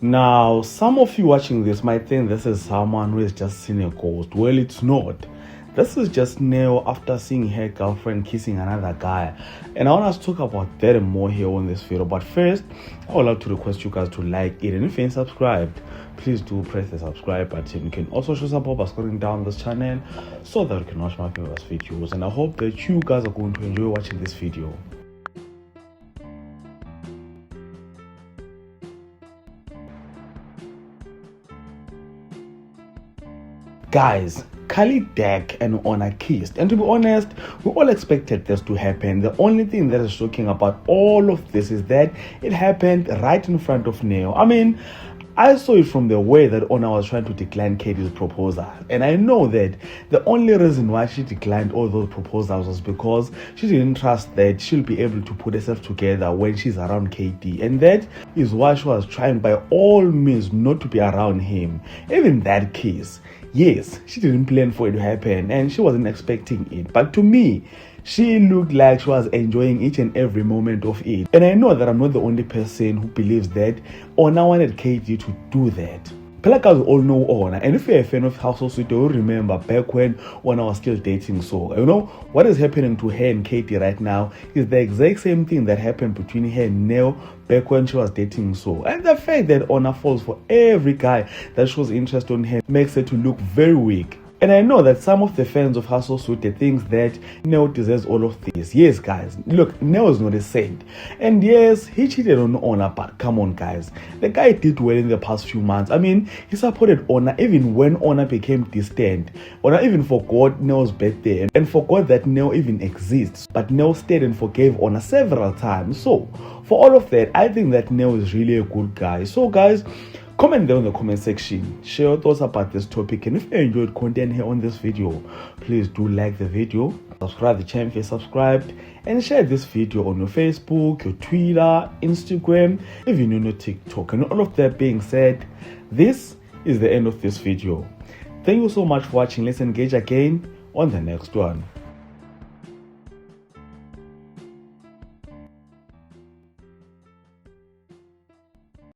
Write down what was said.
Now, some of you watching this might think this is someone who has just seen a ghost. Well, it's not. This is just Neo after seeing her girlfriend kissing another guy. And I want us to talk about that and more here on this video. But first, I would like to request you guys to like it. And if you ain't subscribed, please do press the subscribe button. You can also show support by scrolling down this channel so that you can watch my previous videos. And I hope that you guys are going to enjoy watching this video. Guys, Kali, Dak and Ona kissed, and to be honest, we all expected this to happen. The only thing that is shocking about all of this is that it happened right in front of Neo. I mean, I saw it from the way that Ona was trying to decline Katie's proposal, and I know that the only reason why she declined all those proposals was because she didn't trust that she'll be able to put herself together when she's around Katie, and that is why she was trying by all means not to be around him. Even that kiss, yes, she didn't plan for it to happen and she wasn't expecting it, but to me, she looked like she was enjoying each and every moment of it. And I know that I'm not the only person who believes that Ona wanted Katie to do that. Guys all know Ona, and if you're a fan of House of Sweet, you'll remember back when Ona was still dating So. You know, what is happening to her and Katie right now is the exact same thing that happened between her and Neo back when she was dating So. And the fact that Ona falls for every guy that shows interest on her makes her to look very weak. And I know that some of the fans of Hustle Suit think that Neo deserves all of this. Yes, guys, look, Neo is not a saint. And yes, he cheated on Ona, but come on, guys. The guy did well in the past few months. I mean, he supported Ona even when Ona became distant. Ona even forgot Neo's birthday and forgot that Neo even exists. But Neo stayed and forgave Ona several times. So, for all of that, I think that Neo is really a good guy. So, guys, comment down in the comment section, share your thoughts about this topic, and if you enjoyed content here on this video, please do like the video, subscribe to the channel if you're subscribed, and share this video on your Facebook, your Twitter, Instagram, even on your TikTok. And all of that being said, this is the end of this video. Thank you so much for watching. Let's engage again on the next one.